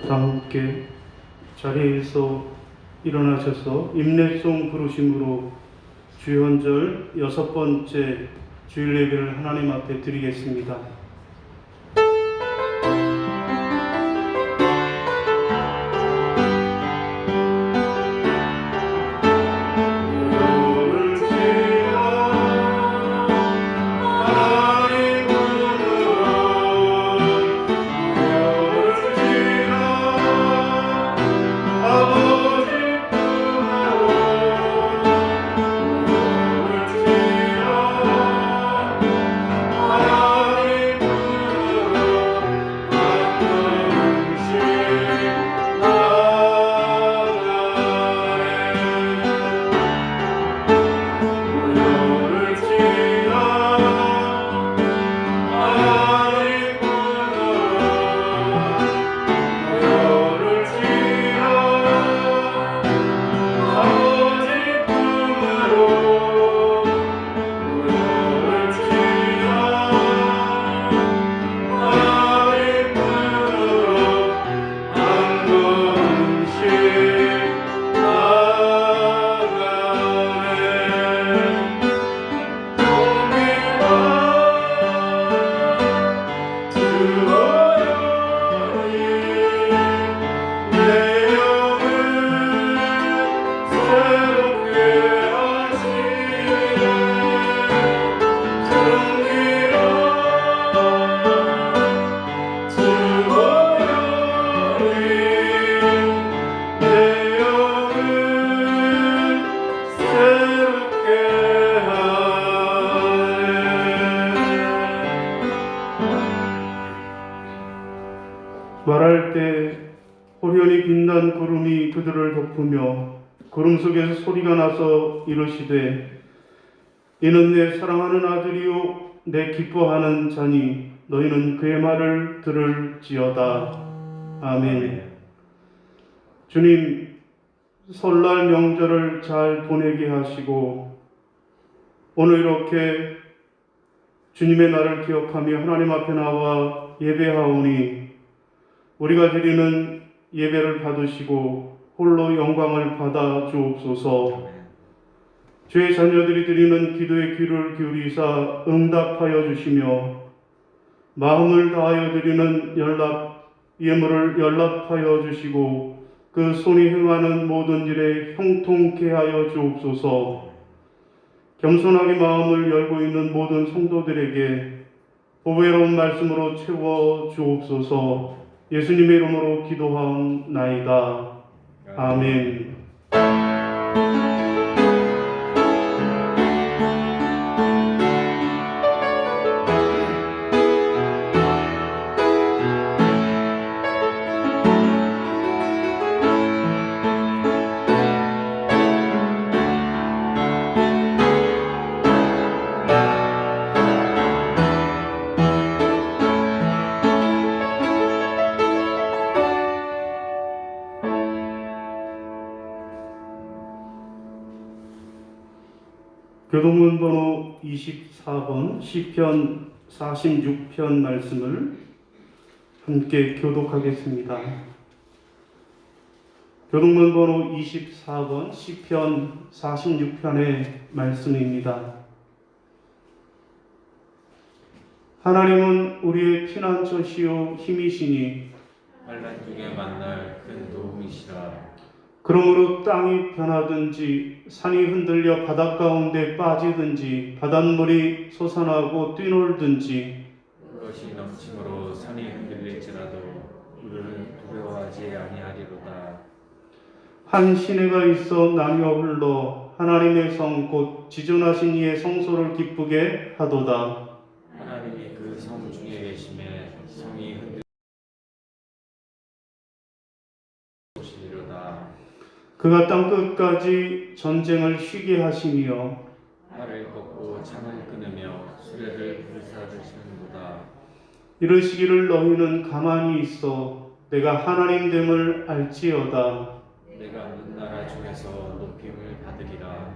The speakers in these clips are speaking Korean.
다 함께 자리에서 일어나셔서 임례송 부르심으로 주연절 6번째 주일 예배를 하나님 앞에 드리겠습니다. 말할 때 호련히 빛난 구름이 그들을 덮으며 구름 속에서 소리가 나서 이르시되 이는 내 사랑하는 아들이요 내 기뻐하는 자니 너희는 그의 말을 들을지어다. 아멘. 주님, 설날 명절을 잘 보내게 하시고 오늘 이렇게 주님의 날을 기억하며 하나님 앞에 나와 예배하오니 우리가 드리는 예배를 받으시고 홀로 영광을 받아 주옵소서. 주의 자녀들이 드리는 기도의 귀를 기울이사 응답하여 주시며 마음을 다하여 드리는 예물을 연락하여 주시고 그 손이 행하는 모든 일에 형통케 하여 주옵소서. 겸손하게 마음을 열고 있는 모든 성도들에게 보배로운 말씀으로 채워 주옵소서. 예수님의 이름으로 기도하옵나이다. 아멘. 교동문 번호 24번 시편 46편 말씀을 함께 교독하겠습니다. 교동문 번호 24번 시편 46편의 말씀입니다. 하나님은 우리의 피난처시요 힘이시니 환난 중에 만날 큰 도움이시라. 그러므로 땅이 변하든지 산이 흔들려 바닷 가운데 빠지든지 바닷물이 솟아나고 뛰놀든지 그것이 넘침으로 산이 흔들릴지라도 우리는 두려워하지 아니하리로다. 한 시내가 있어 나뉘어 흘러 하나님의 성 곧 지존하신 이의 성소를 기쁘게 하도다. 하나님이 그 성 중에 계심에 성이 흔들리리로다. 그가 땅 끝까지 전쟁을 쉬게 하시며 말을 꺾고 창을 끊으며 수레를 불사르시는도다. 이르시기를 너희는 가만히 있어 내가 하나님됨을 알지어다. 내가 문 나라 중에서 높임을 받으리라.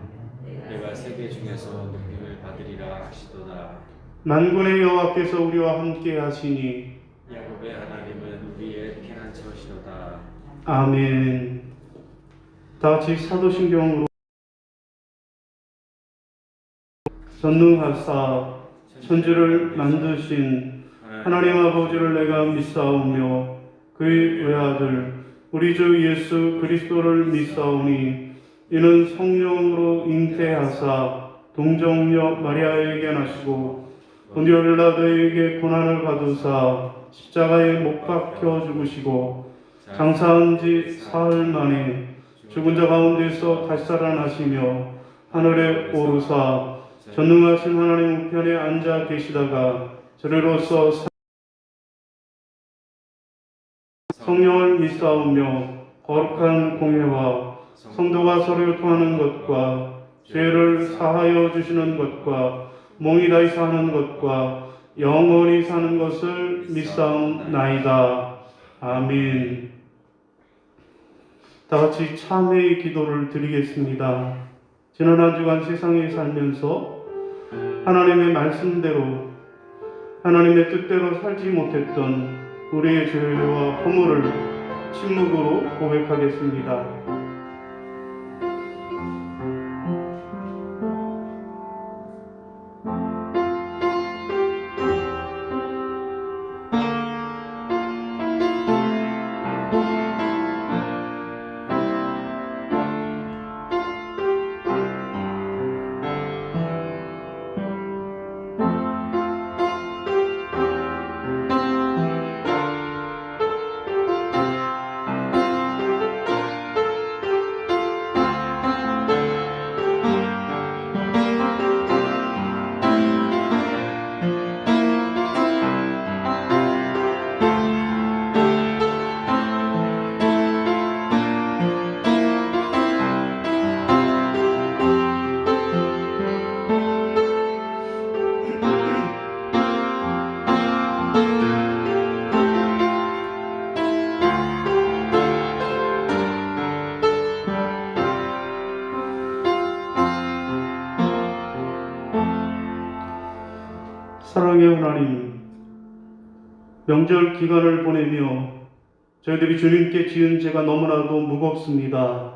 내가 세계 중에서 높임을 받으리라 하시도다. 만군의 여호와께서 우리와 함께 하시니 야곱의 하나님은 우리의 피난처시로다. 아멘. 다 같이 사도신경으로. 전능하사 천지를 만드신 하나님 아버지를 내가 믿사오며 그의 외아들 우리 주 예수 그리스도를 믿사오니 이는 성령으로 잉태하사 동정녀 마리아에게 나시고 본디오 빌라도에게 고난을 받으사 십자가에 못 박혀 죽으시고 장사한 지 사흘 만에 죽은 자 가운데서 다시 살아나시며 하늘에 오르사 전능하신 하나님 우편에 앉아 계시다가 저리로서 성령을 믿사오며 거룩한 공회와 성도가 서로 통하는 것과 죄를 사하여 주시는 것과 몸이 다시 사는 것과 영원히 사는 것을 믿사옵나이다. 아멘. 다 같이 참회의 기도를 드리겠습니다. 지난 한 주간 세상에 살면서 하나님의 말씀대로 하나님의 뜻대로 살지 못했던 우리의 죄와 허물을 침묵으로 고백하겠습니다. 사랑의 하나님, 명절 기간을 보내며 저희들이 주님께 지은 죄가 너무나도 무겁습니다.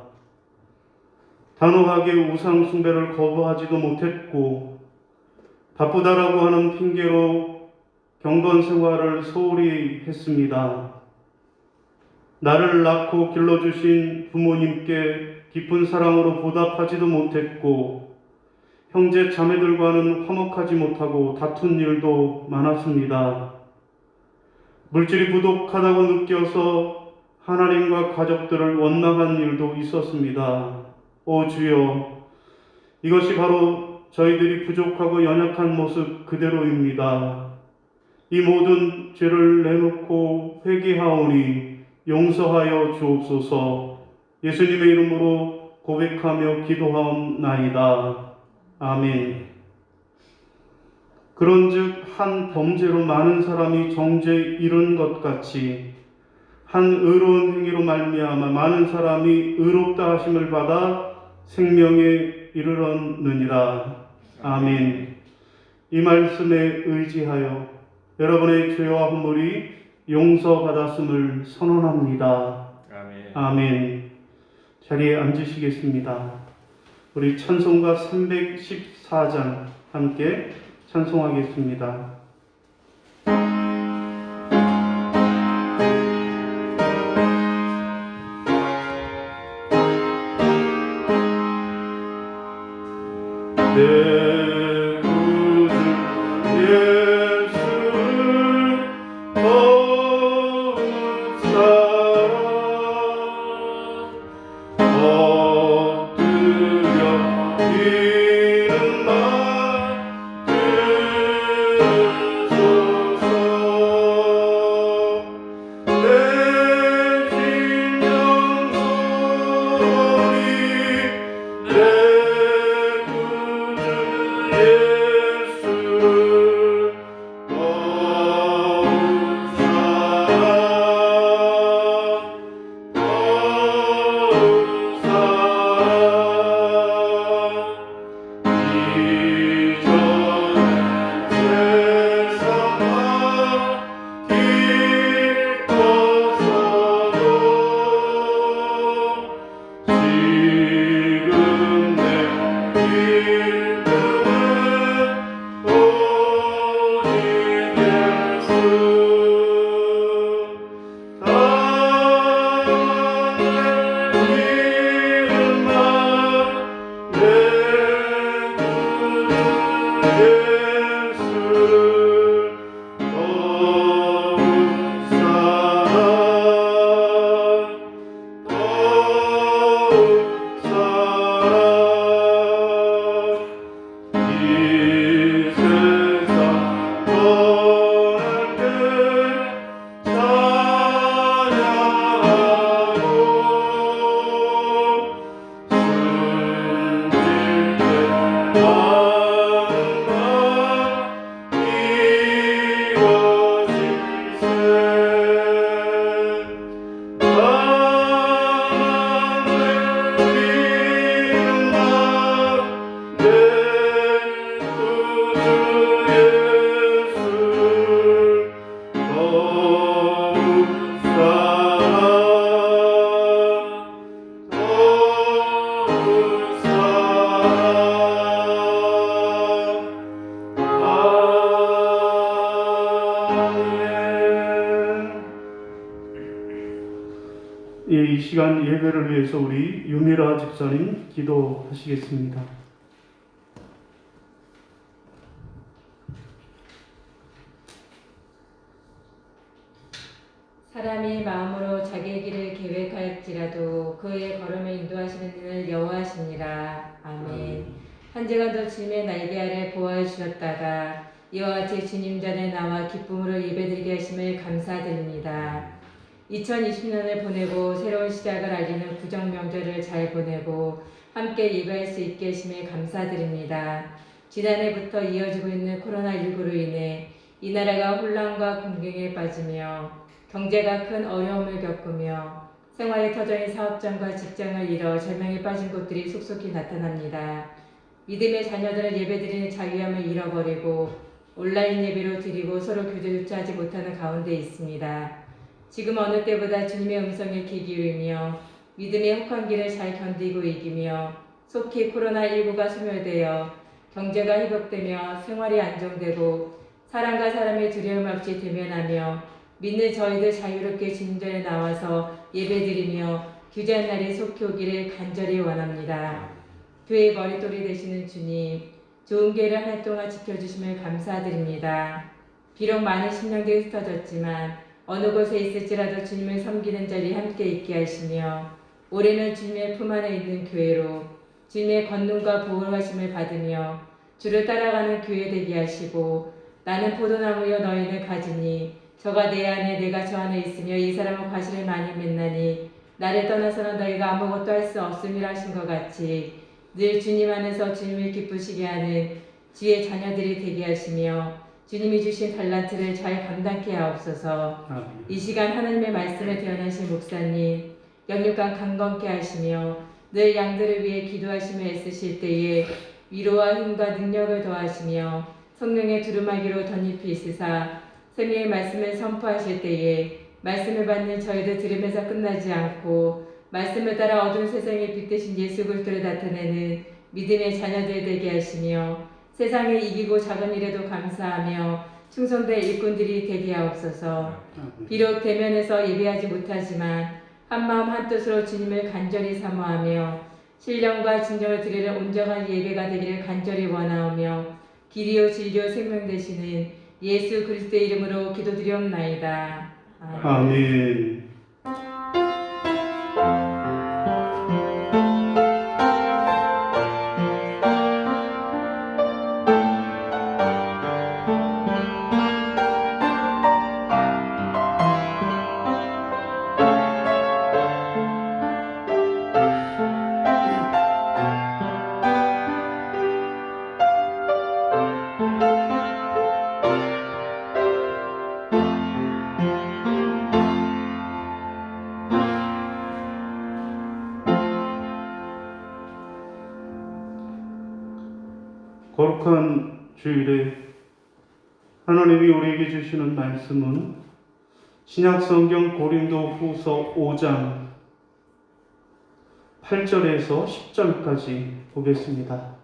단호하게 우상 숭배를 거부하지도 못했고 바쁘다라고 하는 핑계로 경건 생활을 소홀히 했습니다. 나를 낳고 길러주신 부모님께 깊은 사랑으로 보답하지도 못했고 형제 자매들과는 화목하지 못하고 다툰 일도 많았습니다. 물질이 부족하다고 느껴서 하나님과 가족들을 원망한 일도 있었습니다. 오 주여, 이것이 바로 저희들이 부족하고 연약한 모습 그대로입니다. 이 모든 죄를 내놓고 회개하오니 용서하여 주옵소서. 예수님의 이름으로 고백하며 기도하옵나이다. 아멘. 그런즉 한 범죄로 많은 사람이 정죄에 이른 것 같이 한 의로운 행위로 말미암아 많은 사람이 의롭다 하심을 받아 생명에 이르렀느니라. 아멘. 이 말씀에 의지하여 여러분의 죄와 허물이 용서받았음을 선언합니다. 아멘. 아멘. 자리에 앉으시겠습니다. 우리 찬송가 314장 함께 찬송하겠습니다. 내 구주 예수를 거룩 사랑 이는 말 들으소서. 내 심령 소리 내 구주 시간 예배를 위해서 우리 유미라 집사님 기도하시겠습니다. 사람이 마음으로 자기의 길을 계획할지라도 그의 걸음을 인도하시는 이는 여호와시니라. 아멘. 한 주간도 주님의 날개 아래 보호해 주셨다가 이와 같이 주님 전에 나와 기쁨으로 예배드리게 하심을 감사드립니다. 2020년을 보내고 새로운 시작을 알리는 구정 명절을 잘 보내고 함께 예배할 수 있게 하심을 감사드립니다. 지난해부터 이어지고 있는 코로나19로 인해 이 나라가 혼란과 공경에 빠지며 경제가 큰 어려움을 겪으며 생활의 터전인 사업장과 직장을 잃어 절망에 빠진 곳들이 속속히 나타납니다. 믿음의 자녀들은 예배드리는 자유함을 잃어버리고 온라인 예배로 드리고 서로 교제조차 하지 못하는 가운데 있습니다. 지금 어느 때보다 주님의 음성에 귀 기울이며 믿음의 혹한 길을 잘 견디고 이기며 속히 코로나19가 소멸되어 경제가 회복되며 생활이 안정되고 사람과 사람의 두려움 없이 대면하며 믿는 저희들 자유롭게 주님 전에 나와서 예배드리며 귀한 날이 속히 오기를 간절히 원합니다. 교회의 머릿돌이 되시는 주님, 좋은 기회를 한 해 동안 지켜주심을 감사드립니다. 비록 많은 심령들이 흩어졌지만 어느 곳에 있을지라도 주님을 섬기는 자리 함께 있게 하시며 올해는 주님의 품 안에 있는 교회로 주님의 권능과 보호하심을 받으며 주를 따라가는 교회 되게 하시고 나는 포도나무여 너희는 가지니 저가 내 안에 내가 저 안에 있으며 이 사람은 과실을 많이 맺나니 나를 떠나서는 너희가 아무것도 할 수 없음이라 하신 것 같이 늘 주님 안에서 주님을 기쁘시게 하는 주의 자녀들이 되게 하시며 주님이 주신 달란트를 잘 감당케 하옵소서. 이 시간 하나님의 말씀을 대언하신 목사님 영육간 강건케 하시며 늘 양들을 위해 기도하시며 애쓰실 때에 위로와 힘과 능력을 더하시며 성령의 두루마기로 덧입히 있으사 생명의 말씀을 선포하실 때에 말씀을 받는 저희들 들으면서 끝나지 않고 말씀을 따라 어두운 세상에 빛되신 예수 그리스도를 나타내는 믿음의 자녀들 되게 하시며 세상에 이기고 작은 일에도 감사하며 충성될 일꾼들이 되게 하옵소서. 비록 대면에서 예배하지 못하지만 한마음 한뜻으로 주님을 간절히 사모하며 신령과 진정을 드리는 온전한 예배가 되기를 간절히 원하오며 길이요 진리요 생명 되시는 예수 그리스도의 이름으로 기도드리옵나이다. 아멘. 거룩한 주일에 하나님이 우리에게 주시는 말씀은 신약성경 고린도후서 5장 8절에서 10절까지 보겠습니다.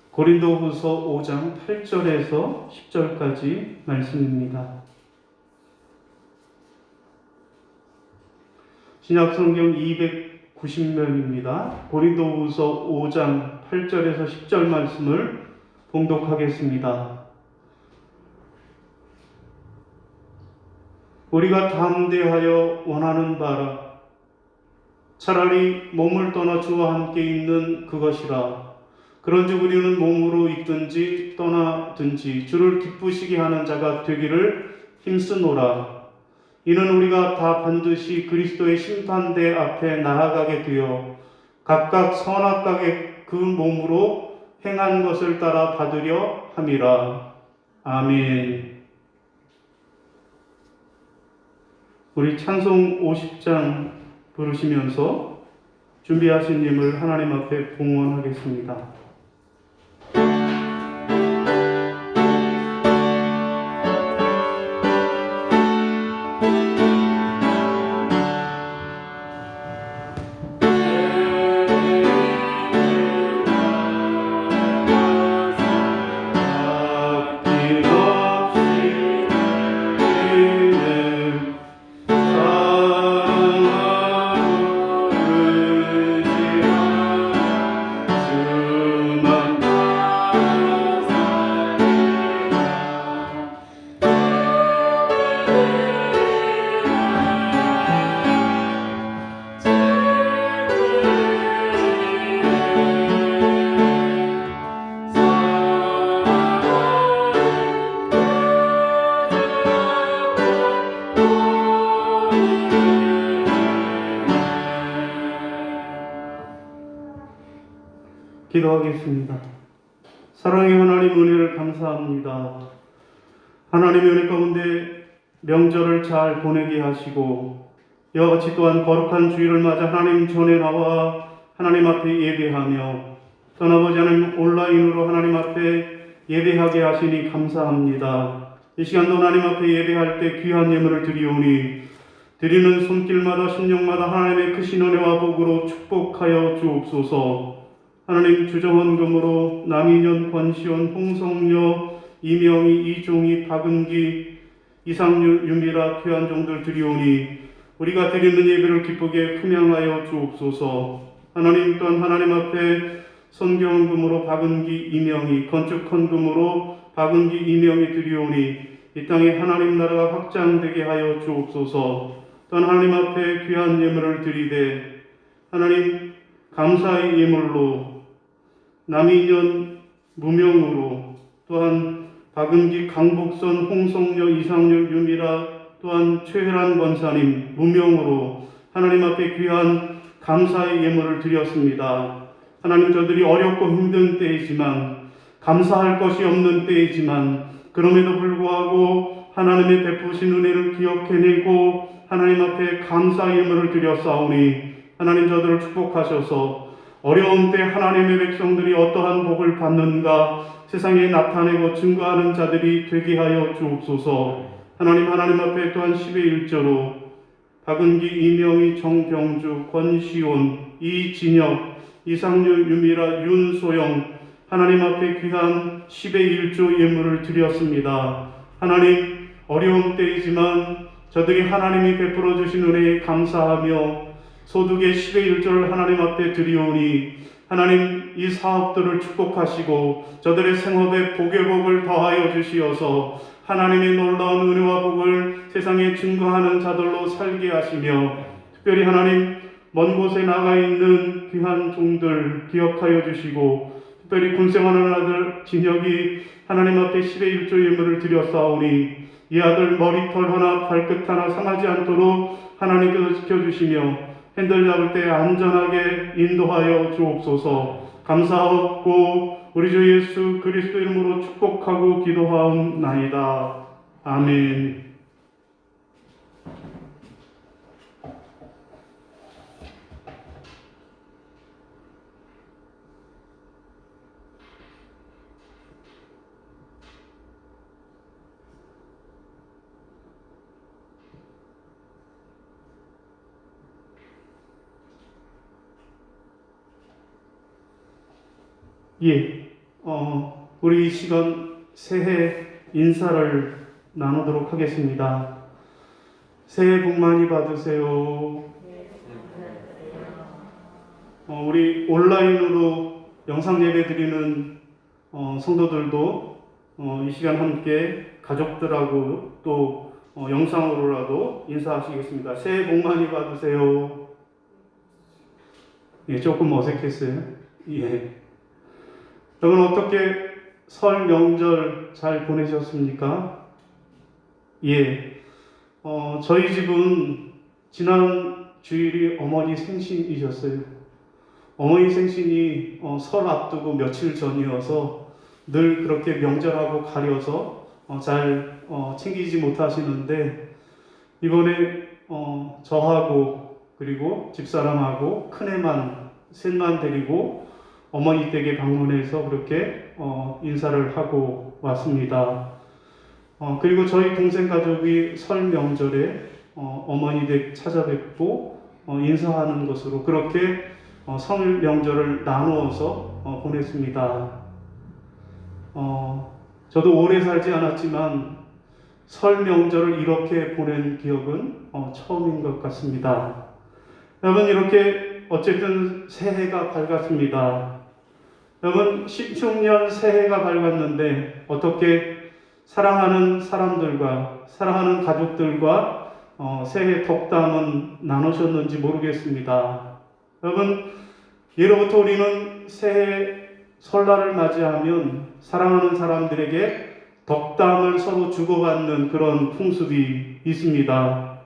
고린도후서 5장 8절에서 10절까지 말씀입니다. 신약성경 290면입니다. 고린도후서 5장 8절에서 10절 말씀을 봉독하겠습니다. 우리가 담대하여 원하는 바라 차라리 몸을 떠나 주와 함께 있는 그것이라. 그런즉 우리는 몸으로 있든지 떠나든지 주를 기쁘시게 하는 자가 되기를 힘쓰노라. 이는 우리가 다 반드시 그리스도의 심판대 앞에 나아가게 되어 각각 선악각의 그 몸으로 행한 것을 따라 받으려 함이라. 아멘. 우리 찬송 50장 부르시면서 준비하신 님을 하나님 앞에 봉헌하겠습니다. 기도하겠습니다. 사랑의 하나님 은혜를 감사합니다. 하나님의 은혜 가운데 명절을 잘 보내게 하시고 이와 같이 또한 거룩한 주일을 맞아 하나님 전에 나와 하나님 앞에 예배하며 또 아버지 하나님 온라인으로 하나님 앞에 예배하게 하시니 감사합니다. 이 시간도 하나님 앞에 예배할 때 귀한 예물을 드리오니 드리는 손길마다 심령마다 하나님의 크신 은혜와 복으로 축복하여 주옵소서. 하나님 주정헌금으로 남인현, 권시원, 홍성여, 이명희, 이종희, 박은기, 이상률, 유미라 귀한 종들 드리오니 우리가 드리는 예배를 기쁘게 품양하여 주옵소서. 하나님 또한 하나님 앞에 선교헌금으로 박은기, 이명희, 건축헌금으로 박은기, 이명희 드리오니 이 땅에 하나님 나라가 확장되게 하여 주옵소서. 또한 하나님 앞에 귀한 예물을 드리되 하나님 감사의 예물로 남인현 무명으로 또한 박은기, 강복선, 홍성여, 이상률, 유미라 또한 최혜란 권사님 무명으로 하나님 앞에 귀한 감사의 예물을 드렸습니다. 하나님 저들이 어렵고 힘든 때이지만 감사할 것이 없는 때이지만 그럼에도 불구하고 하나님의 베푸신 은혜를 기억해내고 하나님 앞에 감사 예물을 드렸사오니 하나님 저들을 축복하셔서 어려운 때 하나님의 백성들이 어떠한 복을 받는가 세상에 나타내고 증거하는 자들이 되게 하여 주옵소서. 하나님 앞에 또한 10의 1조로 박은기, 이명희, 정병주, 권시온, 이진혁, 이상률, 유미라, 윤소영 하나님 앞에 귀한 10의 1조 예물을 드렸습니다. 하나님 어려운 때이지만 저들이 하나님이 베풀어 주신 은혜에 감사하며 소득의 10의 1조를 하나님 앞에 드리오니 하나님 이 사업들을 축복하시고 저들의 생업에 복의 복을 더하여 주시어서 하나님의 놀라운 은혜와 복을 세상에 증거하는 자들로 살게 하시며 특별히 하나님 먼 곳에 나가 있는 귀한 종들 기억하여 주시고 특별히 군생하는 아들 진혁이 하나님 앞에 10의 1조 예물을 드렸사오니 이 아들 머리털 하나 발끝 하나 상하지 않도록 하나님께서 지켜주시며 핸들 잡을 때 안전하게 인도하여 주옵소서. 감사하고 우리 주 예수 그리스도 이름으로 축복하고 기도하옵나이다. 아멘. 예, 우리 이 시간 새해 인사를 나누도록 하겠습니다. 새해 복 많이 받으세요. 우리 온라인으로 영상 예배 드리는 성도들도 이 시간 함께 가족들하고 또 영상으로라도 인사하시겠습니다. 새해 복 많이 받으세요. 예, 조금 어색했어요. 예. 여러분 어떻게 설 명절 잘 보내셨습니까? 예. 저희 집은 지난 주일이 어머니 생신이셨어요. 어머니 생신이 설 앞두고 며칠 전이어서 늘 그렇게 명절하고 가려서 잘 챙기지 못하시는데 이번에 저하고 그리고 집사람하고 큰애만 셋만 데리고 어머니 댁에 방문해서 그렇게 인사를 하고 왔습니다. 그리고 저희 동생 가족이 설 명절에 어머니 댁 찾아뵙고 인사하는 것으로 그렇게 설 명절을 나누어서 보냈습니다. 저도 오래 살지 않았지만 설 명절을 이렇게 보낸 기억은 처음인 것 같습니다. 여러분 이렇게 어쨌든 새해가 밝았습니다. 여러분 16년 새해가 밝았는데 어떻게 사랑하는 사람들과 사랑하는 가족들과 새해 덕담은 나누셨는지 모르겠습니다. 여러분 예로부터 우리는 새해 설날을 맞이하면 사랑하는 사람들에게 덕담을 서로 주고받는 그런 풍습이 있습니다.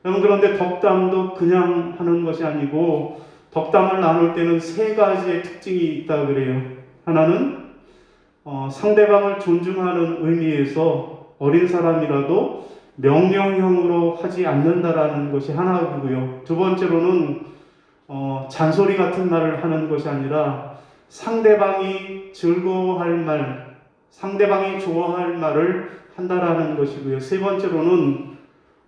여러분 그런데 덕담도 그냥 하는 것이 아니고 덕담을 나눌 때는 세 가지의 특징이 있다 그래요. 하나는 상대방을 존중하는 의미에서 어린 사람이라도 명령형으로 하지 않는다라는 것이 하나이고요. 두 번째로는 잔소리 같은 말을 하는 것이 아니라 상대방이 즐거워할 말, 상대방이 좋아할 말을 한다라는 것이고요. 세 번째로는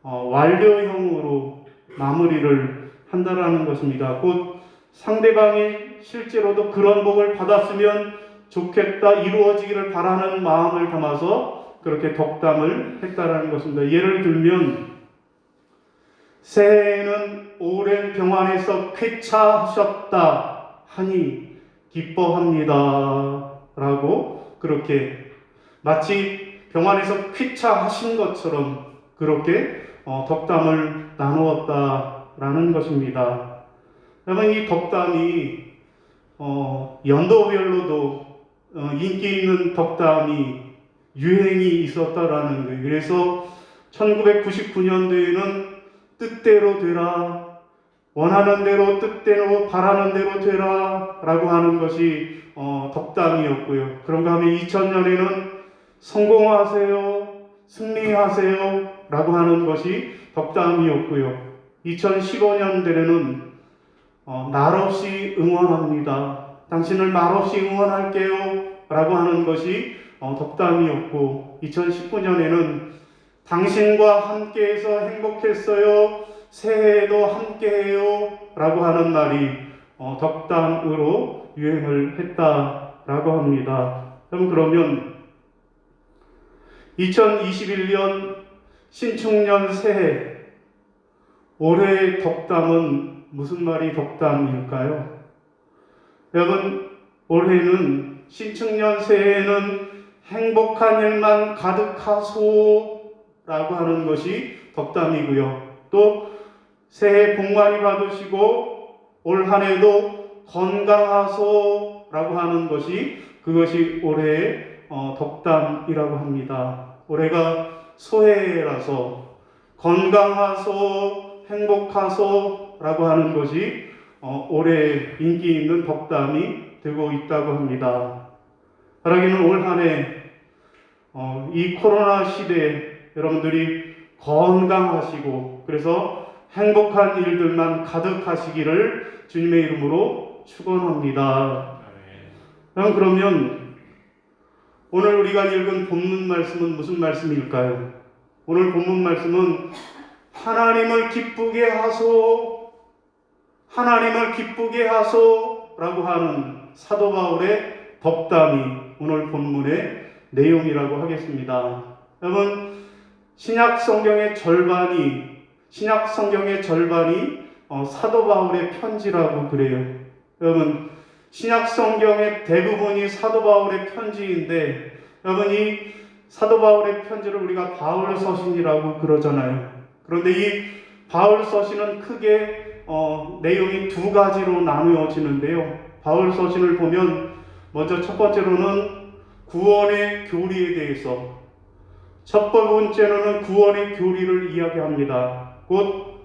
완료형으로 마무리를 한다라는 것입니다. 곧 상대방이 실제로도 그런 복을 받았으면 좋겠다, 이루어지기를 바라는 마음을 담아서 그렇게 덕담을 했다라는 것입니다. 예를 들면 새해에는 오랜 병환에서 쾌차하셨다 하니 기뻐합니다 라고 그렇게 마치 병환에서 쾌차하신 것처럼 그렇게 덕담을 나누었다라는 것입니다. 그러면 이 덕담이 연도별로도 인기 있는 덕담이 유행이 있었다라는 거예요. 그래서 1999년도에는 뜻대로 되라, 원하는 대로 뜻대로 바라는 대로 되라 라고 하는 것이 덕담이었고요. 그런가 하면 2000년에는 성공하세요, 승리하세요 라고 하는 것이 덕담이었고요. 2015년대에는 말없이 응원합니다, 당신을 말없이 응원할게요 라고 하는 것이 덕담이었고, 2019년에는 당신과 함께해서 행복했어요, 새해에도 함께해요 라고 하는 말이 덕담으로 유행을 했다라고 합니다. 그러면 2021년 신축년 새해 올해의 덕담은 무슨 말이 덕담일까요? 여러분, 올해는 신축년 새해에는 행복한 일만 가득하소 라고 하는 것이 덕담이고요. 또 새해 복 많이 받으시고 올 한 해도 건강하소 라고 하는 것이 그것이 올해의 덕담이라고 합니다. 올해가 소해라서 건강하소, 행복하소 라고 하는 것이 올해 인기 있는 덕담이 되고 있다고 합니다. 바라기는 올 한 해 이 코로나 시대에 여러분들이 건강하시고 그래서 행복한 일들만 가득하시기를 주님의 이름으로 축원합니다. 그러면 오늘 우리가 읽은 본문 말씀은 무슨 말씀일까요? 오늘 본문 말씀은 하나님을 기쁘게 하소, 하나님을 기쁘게 하소 라고 하는 사도 바울의 덕담이 오늘 본문의 내용이라고 하겠습니다. 여러분, 신약 성경의 절반이 사도 바울의 편지라고 그래요. 여러분, 신약 성경의 대부분이 사도 바울의 편지인데, 여러분, 이 사도 바울의 편지를 우리가 바울 서신이라고 그러잖아요. 그런데 이 바울 서신은 크게 내용이 두 가지로 나누어지는데요. 바울 서신을 보면 먼저 첫 번째로는 구원의 교리에 대해서, 첫 번째로는 구원의 교리를 이야기합니다. 곧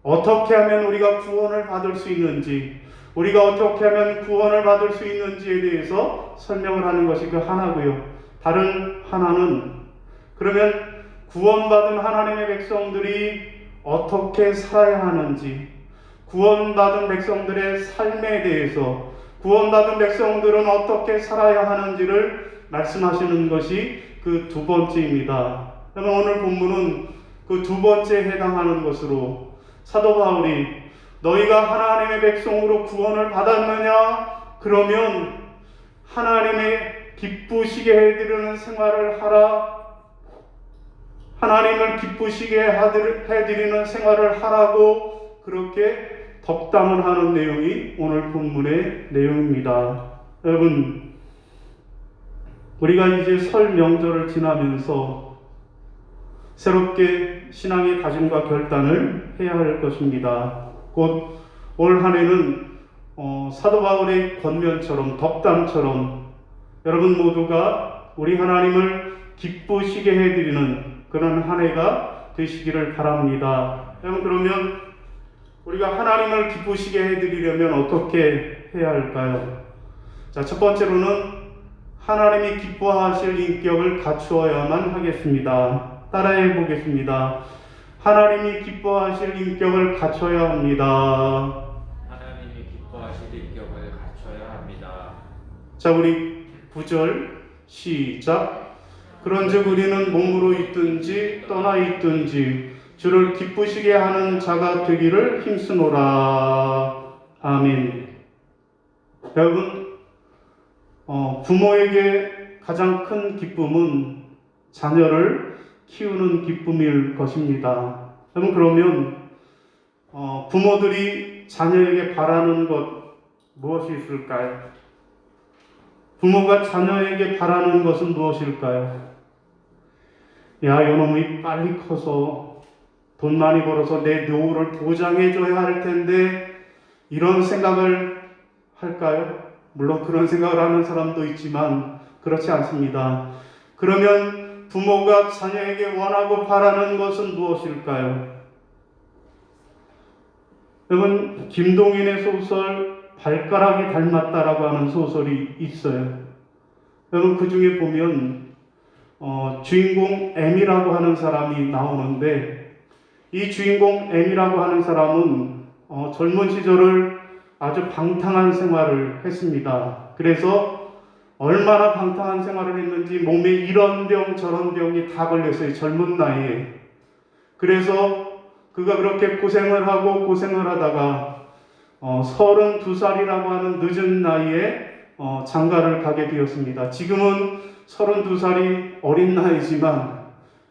어떻게 하면 우리가 구원을 받을 수 있는지, 우리가 어떻게 하면 구원을 받을 수 있는지에 대해서 설명을 하는 것이 그 하나고요. 다른 하나는 그러면 구원받은 하나님의 백성들이 어떻게 살아야 하는지, 구원받은 백성들의 삶에 대해서, 구원받은 백성들은 어떻게 살아야 하는지를 말씀하시는 것이 그 두 번째입니다. 그러면 오늘 본문은 그 두 번째에 해당하는 것으로 사도 바울이 너희가 하나님의 백성으로 구원을 받았느냐? 그러면 하나님의 기쁘시게 해드리는 생활을 하라. 하나님을 기쁘시게 해드리는 생활을 하라고 그렇게 덕담을 하는 내용이 오늘 본문의 내용입니다. 여러분, 우리가 이제 설 명절을 지나면서 새롭게 신앙의 다짐과 결단을 해야 할 것입니다. 곧 올 한 해는 사도 바울의 권면처럼, 덕담처럼 여러분 모두가 우리 하나님을 기쁘시게 해드리는 그런 한 해가 되시기를 바랍니다. 여러분, 그러면 우리가 하나님을 기쁘시게 해드리려면 어떻게 해야 할까요? 자, 첫 번째로는 하나님이 기뻐하실 인격을 갖추어야만 하겠습니다. 따라해 보겠습니다. 하나님이 기뻐하실 인격을 갖춰야 합니다. 하나님이 기뻐하실 인격을 갖춰야 합니다. 자, 우리 9절 시작. 그런즉 우리는 몸으로 있든지 떠나 있든지 주를 기쁘시게 하는 자가 되기를 힘쓰노라. 아멘. 여러분, 부모에게 가장 큰 기쁨은 자녀를 키우는 기쁨일 것입니다. 여러분, 그러면 부모들이 자녀에게 바라는 것 무엇이 있을까요? 부모가 자녀에게 바라는 것은 무엇일까요? 야, 요놈이 빨리 커서 돈 많이 벌어서 내 노후를 보장해줘야 할 텐데, 이런 생각을 할까요? 물론 그런 생각을 하는 사람도 있지만 그렇지 않습니다. 그러면 부모가 자녀에게 원하고 바라는 것은 무엇일까요? 여러분, 김동인의 소설 발가락이 닮았다라고 하는 소설이 있어요. 여러분, 그 중에 보면 주인공 M이라고 하는 사람이 나오는데, 이 주인공 M이라고 하는 사람은 젊은 시절을 아주 방탕한 생활을 했습니다. 그래서 얼마나 방탕한 생활을 했는지 몸에 이런 병 저런 병이 다 걸렸어요. 젊은 나이에. 그래서 그가 그렇게 고생을 하고 고생을 하다가 32살이라고 하는 늦은 나이에 장가를 가게 되었습니다. 지금은 32살이 어린 나이지만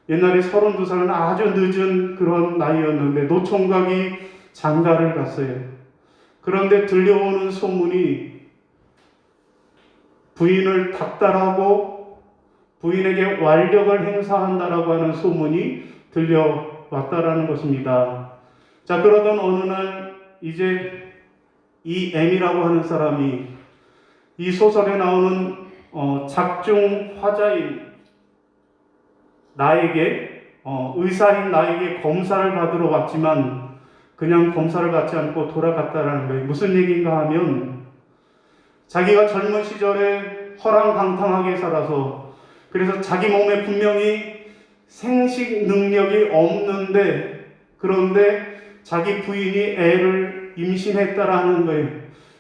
옛날에 32살은 아주 늦은 그런 나이였는데 노총각이 장가를 갔어요. 그런데 들려오는 소문이 부인을 닥달하고 부인에게 완력을 행사한다라고 하는 소문이 들려왔다라는 것입니다. 자, 그러던 어느 날 이제 이 M이라고 하는 사람이 이 소설에 나오는 작중 화자인 나에게 의사인 나에게 검사를 받으러 왔지만 그냥 검사를 받지 않고 돌아갔다라는 거예요. 무슨 얘기인가 하면 자기가 젊은 시절에 허랑방탕하게 살아서 그래서 자기 몸에 분명히 생식 능력이 없는데 그런데 자기 부인이 애를 임신했다라는 거예요.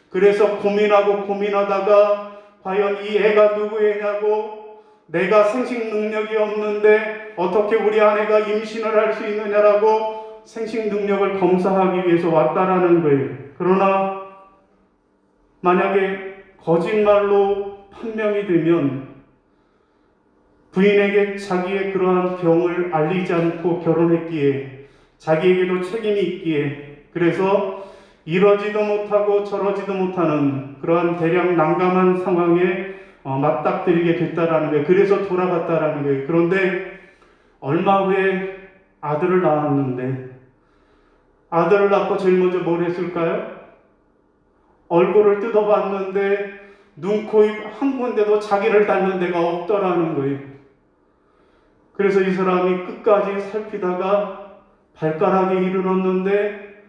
그래서 고민하다가 과연 이 애가 누구 애냐고 내가 생식 능력이 없는데 어떻게 우리 아내가 임신을 할 수 있느냐라고 생식 능력을 검사하기 위해서 왔다라는 거예요. 그러나 만약에 거짓말로 판명이 되면 부인에게 자기의 그러한 병을 알리지 않고 결혼했기에 자기에게도 책임이 있기에 그래서 이러지도 못하고 저러지도 못하는 그러한 대량 난감한 상황에 맞닥뜨리게 됐다라는 거예요. 그래서 돌아갔다라는 거예요. 그런데 얼마 후에 아들을 낳았는데 아들을 낳고 제일 먼저 뭘 했을까요? 얼굴을 뜯어봤는데 눈, 코, 입 한 군데도 자기를 닮는 데가 없더라는 거예요. 그래서 이 사람이 끝까지 살피다가 발가락에 이르렀는데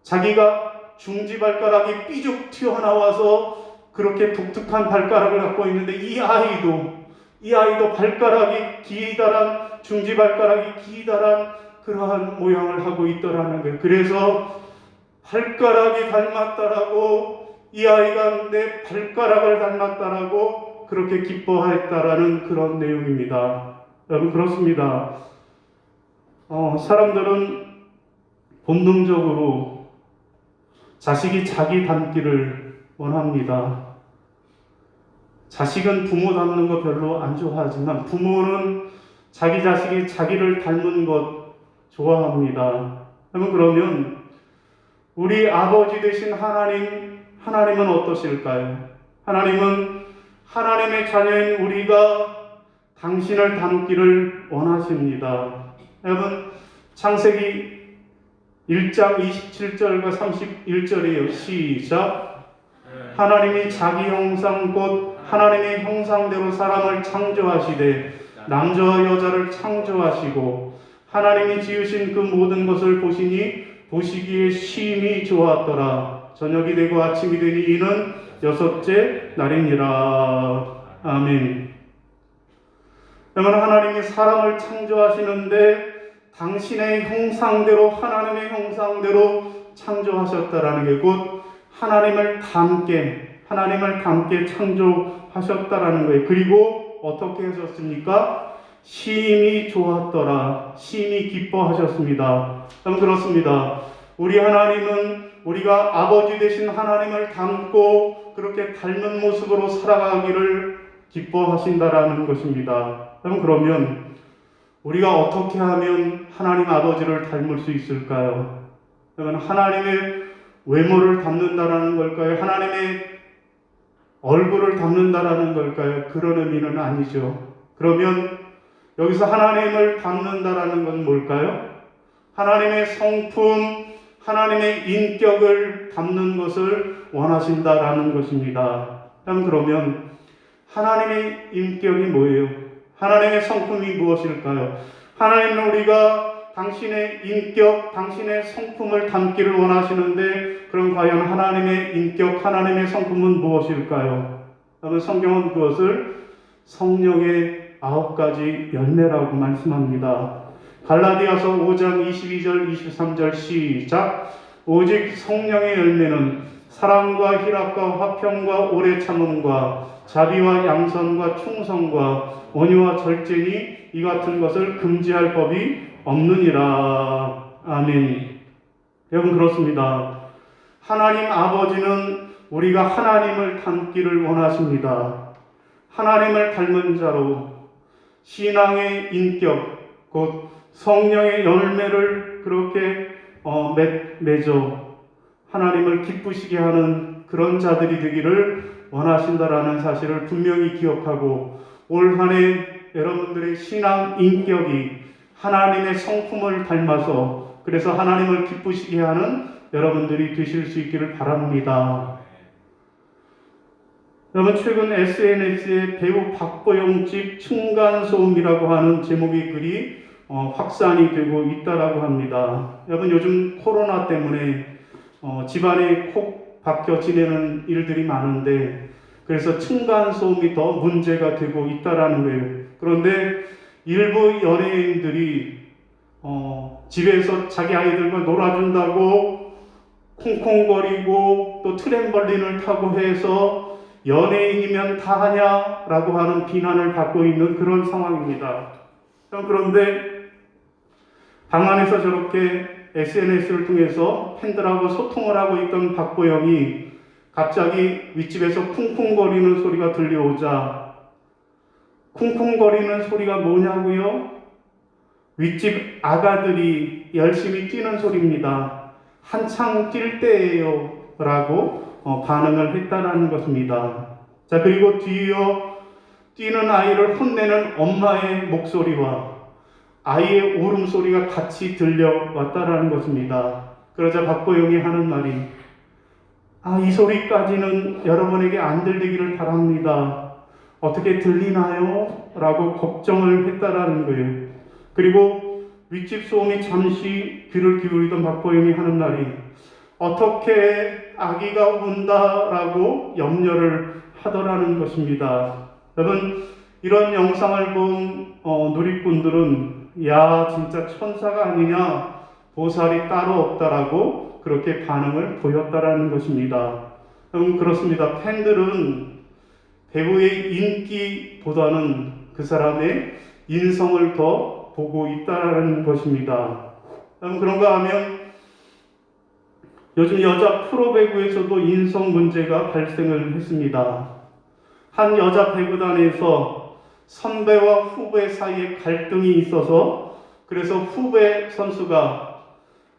자기가 중지발가락이 삐죽 튀어나와서 그렇게 독특한 발가락을 갖고 있는데 이 아이도 발가락이 기다란 중지발가락이 기다란 그러한 모양을 하고 있더라는 거예요. 그래서 발가락이 닮았다라고 이 아이가 내 발가락을 닮았다라고 그렇게 기뻐했다라는 그런 내용입니다. 여러분 그렇습니다. 사람들은 본능적으로 자식이 자기 닮기를 원합니다. 자식은 부모 닮는 거 별로 안 좋아하지만 부모는 자기 자식이 자기를 닮은 것 좋아합니다. 여러분 그러면 우리 아버지 되신 하나님은 어떠실까요? 하나님은 하나님의 자녀인 우리가 당신을 닮기를 원하십니다. 여러분 창세기 1장 27절과 31절이에요. 시작. 하나님이 자기 형상 곧 하나님의 형상대로 사람을 창조하시되 남자와 여자를 창조하시고 하나님이 지으신 그 모든 것을 보시니 보시기에 심히 좋았더라. 저녁이 되고 아침이 되니 이는 여섯째 날이니라. 아멘. 그러면 하나님이 사람을 창조하시는데 당신의 형상대로, 하나님의 형상대로 창조하셨다라는 게 곧 하나님을 닮게 창조하셨다라는 거예요. 그리고 어떻게 하셨습니까? 심히 좋았더라. 심히 기뻐하셨습니다. 그렇습니다. 우리 하나님은 우리가 아버지 되신 하나님을 닮고 그렇게 닮은 모습으로 살아가기를 기뻐하신다라는 것입니다. 그러면 우리가 어떻게 하면 하나님 아버지를 닮을 수 있을까요? 그러면 하나님의 외모를 닮는다라는 걸까요? 하나님의 얼굴을 닮는다라는 걸까요? 그런 의미는 아니죠. 그러면 여기서 하나님을 닮는다라는 건 뭘까요? 하나님의 성품, 하나님의 인격을 담는 것을 원하신다라는 것입니다. 그러면 하나님의 인격이 뭐예요? 하나님의 성품이 무엇일까요? 하나님은 우리가 당신의 인격, 당신의 성품을 담기를 원하시는데 그럼 과연 하나님의 인격, 하나님의 성품은 무엇일까요? 그러면 성경은 그것을 성령의 9가지 열매라고 말씀합니다. 갈라디아서 5장 22절 23절 시작. 오직 성령의 열매는 사랑과 희락과 화평과 오래 참음과 자비와 양선과 충성과 온유와 절제니 이 같은 것을 금지할 법이 없느니라. 아멘. 여러분 그렇습니다. 하나님 아버지는 우리가 하나님을 닮기를 원하십니다. 하나님을 닮은 자로 신앙의 인격 곧 성령의 열매를 그렇게 맺어 하나님을 기쁘시게 하는 그런 자들이 되기를 원하신다라는 사실을 분명히 기억하고 올 한 해 여러분들의 신앙 인격이 하나님의 성품을 닮아서 그래서 하나님을 기쁘시게 하는 여러분들이 되실 수 있기를 바랍니다. 여러분 최근 SNS에 배우 박보영 집 층간소음이라고 하는 제목의 글이 확산이 되고 있다라고 합니다. 여러분 요즘 코로나 때문에 집안에 콕 박혀 지내는 일들이 많은데 그래서 층간소음이 더 문제가 되고 있다라는 거예요. 그런데 일부 연예인들이 집에서 자기 아이들과 놀아준다고 콩콩거리고 또 트램벌린을 타고 해서 연예인이면 다 하냐라고 하는 비난을 받고 있는 그런 상황입니다. 그런데 방 안에서 저렇게 SNS를 통해서 팬들하고 소통을 하고 있던 박보영이 갑자기 윗집에서 쿵쿵거리는 소리가 들려오자 쿵쿵거리는 소리가 뭐냐고요? 윗집 아가들이 열심히 뛰는 소리입니다. 한창 뛸 때예요 라고 반응을 했다라는 것입니다. 자 그리고 뒤이어 뛰는 아이를 혼내는 엄마의 목소리와 아이의 울음소리가 같이 들려왔다라는 것입니다. 그러자 박보영이 하는 말이 이 소리까지는 여러분에게 안 들리기를 바랍니다. 어떻게 들리나요? 라고 걱정을 했다라는 거예요. 그리고 윗집 소음이 잠시 귀를 기울이던 박보영이 하는 말이 어떻게 아기가 운다라고 염려를 하더라는 것입니다. 여러분 이런 영상을 본 누리꾼들은 야 진짜 천사가 아니냐 보살이 따로 없다라고 그렇게 반응을 보였다라는 것입니다. 그렇습니다. 팬들은 배우의 인기보다는 그 사람의 인성을 더 보고 있다라는 것입니다. 그런가 하면 요즘 여자 프로 배구에서도 인성 문제가 발생을 했습니다. 한 여자 배구단에서 선배와 후배 사이에 갈등이 있어서 그래서 후배 선수가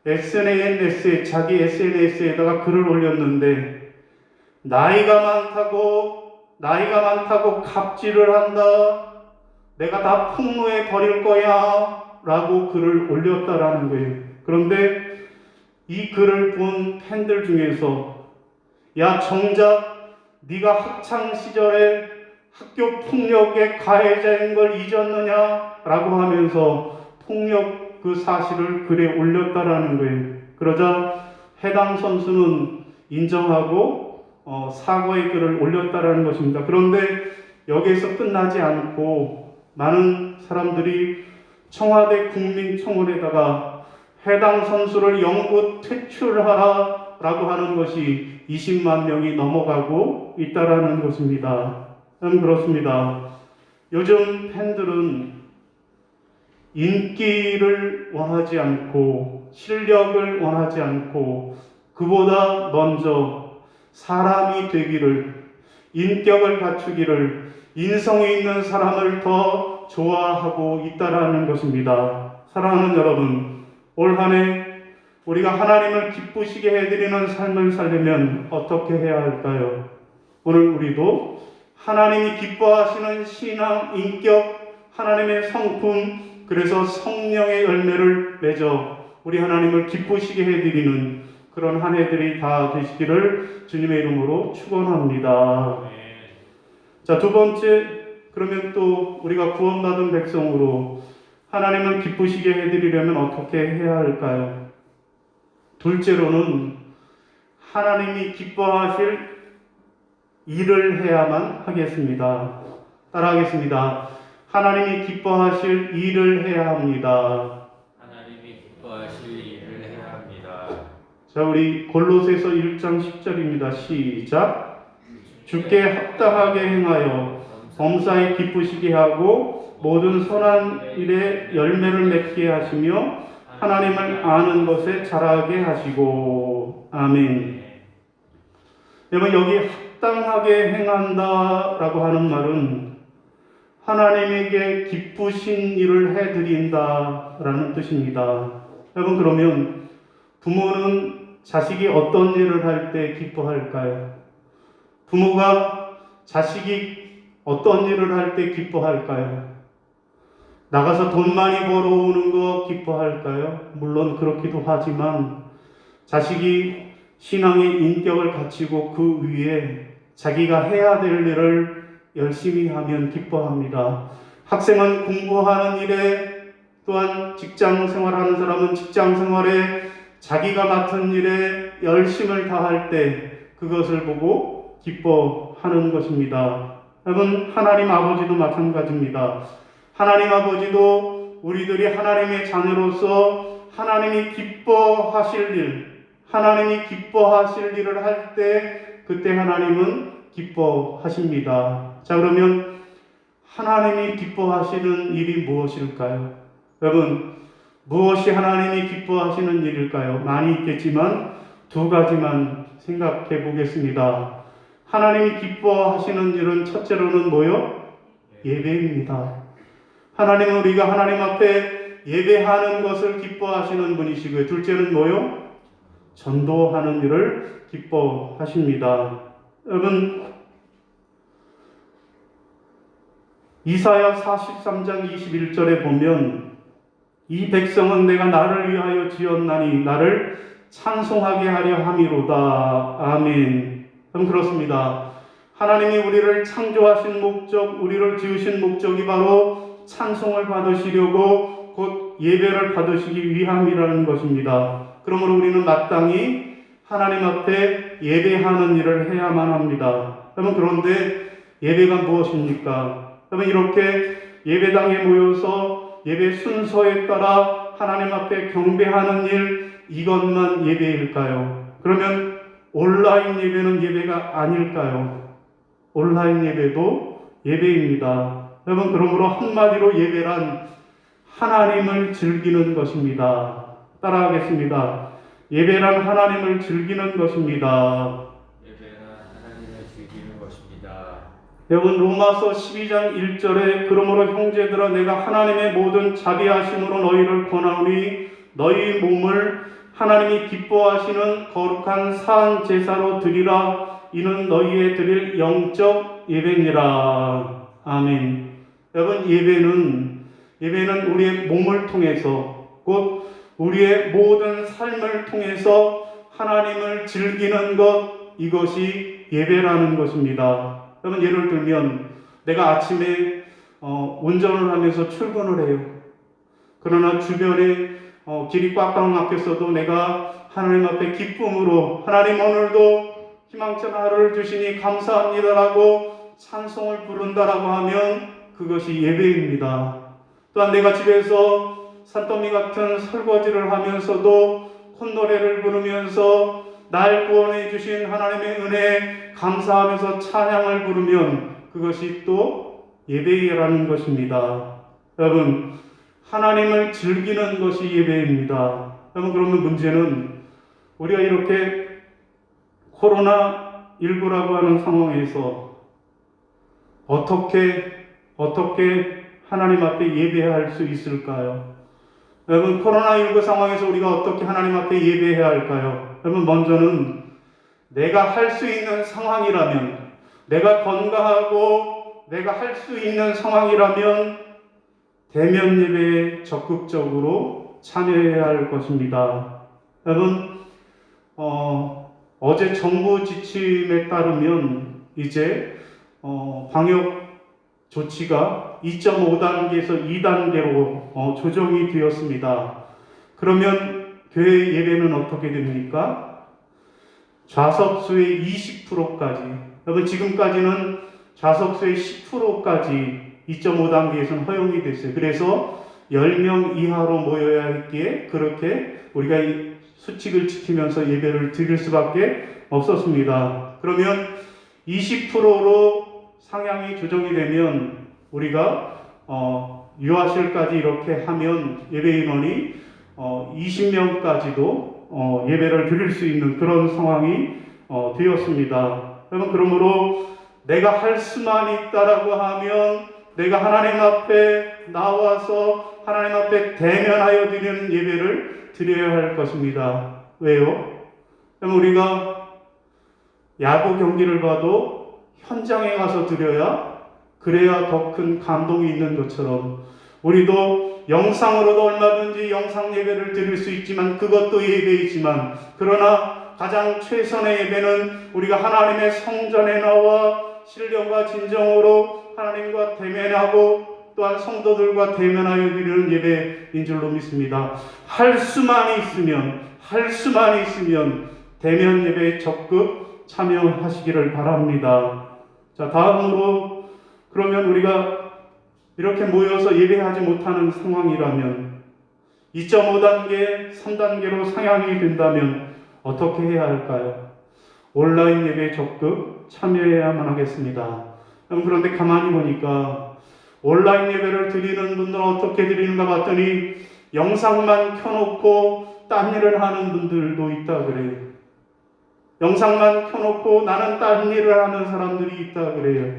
SNS에 자기 SNS에다가 글을 올렸는데 나이가 많다고 갑질을 한다. 내가 다 폭로해 버릴 거야 라고 글을 올렸다라는 거예요. 그런데 이 글을 본 팬들 중에서 야 정작 네가 학창 시절에 학교 폭력의 가해자인 걸 잊었느냐 라고 하면서 폭력 그 사실을 글에 올렸다라는 거예요. 그러자 해당 선수는 인정하고 사과의 글을 올렸다라는 것입니다. 그런데 여기에서 끝나지 않고 많은 사람들이 청와대 국민청원에다가 해당 선수를 영구 퇴출하라라고 하는 것이 20만 명이 넘어가고 있다라는 것입니다. 그렇습니다. 요즘 팬들은 인기를 원하지 않고 실력을 원하지 않고 그보다 먼저 사람이 되기를, 인격을 갖추기를, 인성이 있는 사람을 더 좋아하고 있다라는 것입니다. 사랑하는 여러분, 올 한 해 우리가 하나님을 기쁘시게 해드리는 삶을 살려면 어떻게 해야 할까요? 오늘 우리도 하나님이 기뻐하시는 신앙, 인격, 하나님의 성품, 그래서 성령의 열매를 맺어 우리 하나님을 기쁘시게 해드리는 그런 한 해들이 다 되시기를 주님의 이름으로 축원합니다. 자, 두 번째, 그러면 또 우리가 구원받은 백성으로 하나님을 기쁘시게 해드리려면 어떻게 해야 할까요? 둘째로는 하나님이 기뻐하실 일을 해야만 하겠습니다. 따라하겠습니다. 하나님이 기뻐하실 일을 해야 합니다. 하나님이 기뻐하실 일을 해야 합니다. 자, 우리 골로새서 1장 10절입니다. 시작. 주께 합당하게 행하여 범사에 기쁘시게 하고 모든 선한 일에 열매를 맺게 하시며 하나님을 아는 것에 자라게 하시고. 아멘. 여러분, 여기 합당하게 행한다라고 하는 말은 하나님에게 기쁘신 일을 해드린다라는 뜻입니다. 여러분, 그러면 부모는 자식이 어떤 일을 할 때 기뻐할까요? 부모가 자식이 어떤 일을 할 때 기뻐할까요? 나가서 돈 많이 벌어오는 거 기뻐할까요? 물론 그렇기도 하지만 자식이 신앙의 인격을 갖추고 그 위에 자기가 해야 될 일을 열심히 하면 기뻐합니다. 학생은 공부하는 일에, 또한 직장 생활하는 사람은 직장 생활에 자기가 맡은 일에 열심을 다할 때 그것을 보고 기뻐하는 것입니다. 여러분, 하나님 아버지도 마찬가지입니다. 하나님 아버지도 우리들이 하나님의 자녀로서 하나님이 기뻐하실 일, 하나님이 기뻐하실 일을 할 때 그때 하나님은 기뻐하십니다. 자, 그러면 하나님이 기뻐하시는 일이 무엇일까요? 여러분, 무엇이 하나님이 기뻐하시는 일일까요? 많이 있겠지만 두 가지만 생각해 보겠습니다. 하나님이 기뻐하시는 일은 첫째로는 뭐요? 예배입니다. 하나님은 우리가 하나님 앞에 예배하는 것을 기뻐하시는 분이시고요. 둘째는 뭐요? 전도하는 일을 기뻐하십니다. 여러분, 이사야 43장 21절에 보면 이 백성은 내가 나를 위하여 지었나니 나를 찬송하게 하려 함이로다. 아멘. 그럼 그렇습니다. 하나님이 우리를 창조하신 목적, 우리를 지으신 목적이 바로 찬송을 받으시려고 곧 예배를 받으시기 위함이라는 것입니다. 그러므로 우리는 마땅히 하나님 앞에 예배하는 일을 해야만 합니다. 여러분, 그런데 예배가 무엇입니까? 여러분, 이렇게 예배당에 모여서 예배 순서에 따라 하나님 앞에 경배하는 일, 이것만 예배일까요? 그러면 온라인 예배는 예배가 아닐까요? 온라인 예배도 예배입니다. 여러분, 그러므로 한마디로 예배란 하나님을 즐기는 것입니다. 따라하겠습니다. 예배란 하나님을 즐기는 것입니다. 예배는 하나님을 즐기는 것입니다. 여러분, 로마서 12장 1절에 그러므로 형제들아 내가 하나님의 모든 자비하심으로 너희를 권하오니 너희 몸을 하나님이 기뻐하시는 거룩한 산 제사로 드리라. 이는 너희의 드릴 영적 예배니라. 아멘. 여러분, 예배는 우리의 몸을 통해서 곧 우리의 모든 삶을 통해서 하나님을 즐기는 것, 이것이 예배라는 것입니다. 여러분, 예를 들면 내가 아침에 운전을 하면서 출근을 해요. 그러나 주변에 길이 꽉꽉 막혔어도 내가 하나님 앞에 기쁨으로 하나님 오늘도 희망찬 하루를 주시니 감사합니다라고 찬송을 부른다라고 하면 그것이 예배입니다. 또한 내가 집에서 산더미 같은 설거지를 하면서도 콧노래를 부르면서 날 구원해 주신 하나님의 은혜에 감사하면서 찬양을 부르면 그것이 또 예배라는 것입니다. 여러분, 하나님을 즐기는 것이 예배입니다. 여러분, 그러면 문제는 우리가 이렇게 코로나19라고 하는 상황에서 어떻게 하나님 앞에 예배할 수 있을까요? 여러분, 코로나19 상황에서 우리가 어떻게 하나님 앞에 예배해야 할까요? 여러분, 먼저는 내가 할 수 있는 상황이라면, 내가 건강하고 내가 할 수 있는 상황이라면 대면 예배에 적극적으로 참여해야 할 것입니다. 여러분, 어제 정부 지침에 따르면 이제 방역 조치가 2.5단계에서 2단계로 조정이 되었습니다. 그러면 교회 예배는 어떻게 됩니까? 좌석수의 20%까지, 여러분 지금까지는 좌석수의 10%까지 2.5단계에서는 허용이 됐어요. 그래서 10명 이하로 모여야 했기에 그렇게 우리가 이 수칙을 지키면서 예배를 드릴 수밖에 없었습니다. 그러면 20%로 상향이 조정이 되면 우리가 유아실까지 이렇게 하면 예배 인원이 20명까지도 예배를 드릴 수 있는 그런 상황이 되었습니다. 여러분, 그러므로 내가 할 수만 있다라고 하면 내가 하나님 앞에 나와서 하나님 앞에 대면하여 드리는 예배를 드려야 할 것입니다. 왜요? 그럼 우리가 야구 경기를 봐도 현장에 가서 드려야 그래야 더 큰 감동이 있는 것처럼 우리도 영상으로도 얼마든지 영상 예배를 드릴 수 있지만 그것도 예배이지만 그러나 가장 최선의 예배는 우리가 하나님의 성전에 나와 신령과 진정으로 하나님과 대면하고 또한 성도들과 대면하여 드리는 예배인 줄로 믿습니다. 할 수만 있으면 대면 예배에 적극 참여하시기를 바랍니다. 자, 다음으로 그러면 우리가 이렇게 모여서 예배하지 못하는 상황이라면 2.5단계, 3단계로 상향이 된다면 어떻게 해야 할까요? 온라인 예배에 적극 참여해야만 하겠습니다. 그런데 가만히 보니까 온라인 예배를 드리는 분들은 어떻게 드리는가 봤더니 영상만 켜놓고 딴 일을 하는 분들도 있다 그래요. 영상만 켜놓고 나는 딴 일을 하는 사람들이 있다 그래요.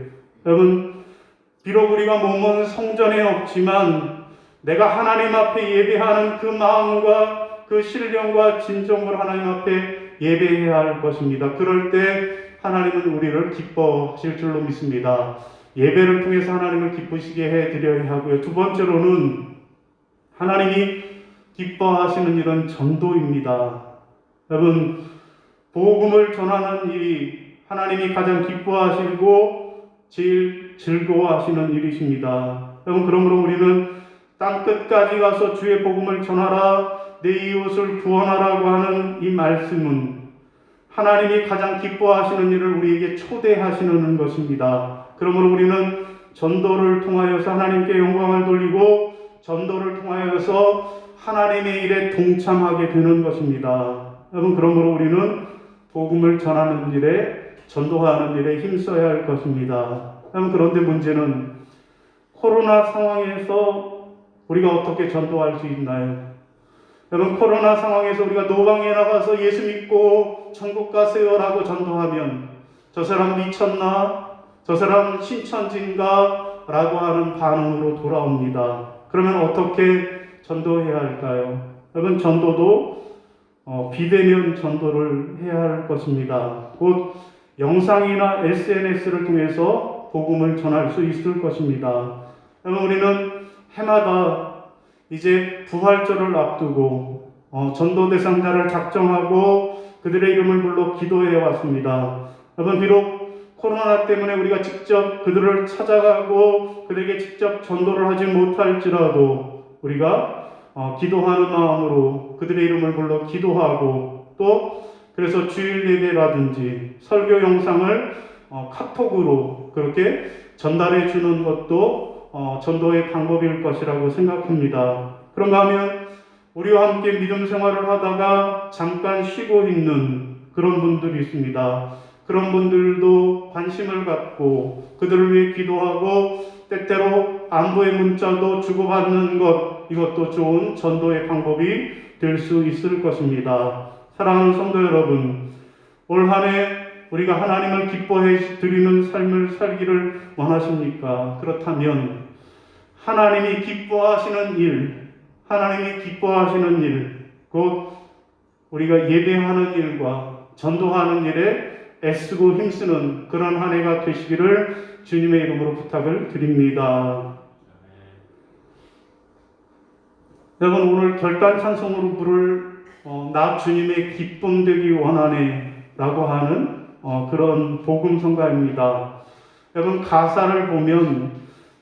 여러분, 비록 우리가 몸은 성전에 없지만 내가 하나님 앞에 예배하는 그 마음과 그 신령과 진정으로 하나님 앞에 예배해야 할 것입니다. 그럴 때 하나님은 우리를 기뻐하실 줄로 믿습니다. 예배를 통해서 하나님을 기쁘시게 해드려야 하고요. 두 번째로는 하나님이 기뻐하시는 일은 전도입니다. 여러분, 복음을 전하는 일이 하나님이 가장 기뻐하시고 제일 즐거워하시는 일이십니다. 여러분, 그러므로 우리는 땅 끝까지 가서 주의 복음을 전하라, 내 이웃을 구원하라고 하는 이 말씀은 하나님이 가장 기뻐하시는 일을 우리에게 초대하시는 것입니다. 그러므로 우리는 전도를 통하여서 하나님께 영광을 돌리고 전도를 통하여서 하나님의 일에 동참하게 되는 것입니다. 여러분, 그러므로 우리는 복음을 전하는 일에 전도하는 일에 힘써야 할 것입니다. 여러분, 그런데 문제는 코로나 상황에서 우리가 어떻게 전도할 수 있나요? 여러분, 코로나 상황에서 우리가 노방에 나가서 예수 믿고 천국 가세요라고 전도하면 저 사람 미쳤나? 저 사람 신천지인가? 라고 하는 반응으로 돌아옵니다. 그러면 어떻게 전도해야 할까요? 여러분, 전도도 비대면 전도를 해야 할 것입니다. 곧 영상이나 SNS를 통해서 복음을 전할 수 있을 것입니다. 여러분, 우리는 해마다 이제 부활절을 앞두고 전도 대상자를 작정하고 그들의 이름을 불러 기도해 왔습니다. 여러분, 비록 코로나 때문에 우리가 직접 그들을 찾아가고 그들에게 직접 전도를 하지 못할지라도 우리가 기도하는 마음으로 그들의 이름을 불러 기도하고 또 그래서 주일 예배라든지 설교 영상을 카톡으로 그렇게 전달해 주는 것도 전도의 방법일 것이라고 생각합니다. 그런가 하면 우리와 함께 믿음 생활을 하다가 잠깐 쉬고 있는 그런 분들이 있습니다. 그런 분들도 관심을 갖고 그들을 위해 기도하고 때때로 안부의 문자도 주고받는 것, 이것도 좋은 전도의 방법이 될 수 있을 것입니다. 사랑하는 성도 여러분, 올 한 해 우리가 하나님을 기뻐해 드리는 삶을 살기를 원하십니까? 그렇다면 하나님이 기뻐하시는 일, 곧 우리가 예배하는 일과 전도하는 일에 애쓰고 힘쓰는 그런 한 해가 되시기를 주님의 이름으로 부탁을 드립니다. 여러분, 오늘 결단 찬송으로 부를 나 주님의 기쁨 되기 원하네 라고 하는 그런 복음 성가입니다. 여러분, 가사를 보면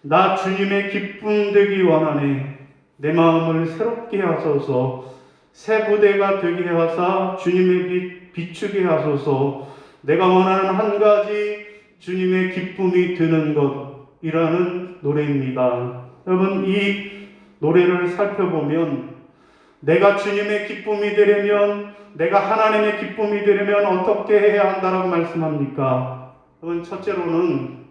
나 주님의 기쁨 되기 원하네, 내 마음을 새롭게 하소서, 새 부대가 되게 하사 주님의 빛 비추게 하소서, 내가 원하는 한 가지 주님의 기쁨이 드는 것이라는 노래입니다. 여러분, 이 노래를 살펴보면 내가 주님의 기쁨이 되려면, 내가 하나님의 기쁨이 되려면 어떻게 해야 한다라고 말씀합니까? 여러분, 첫째로는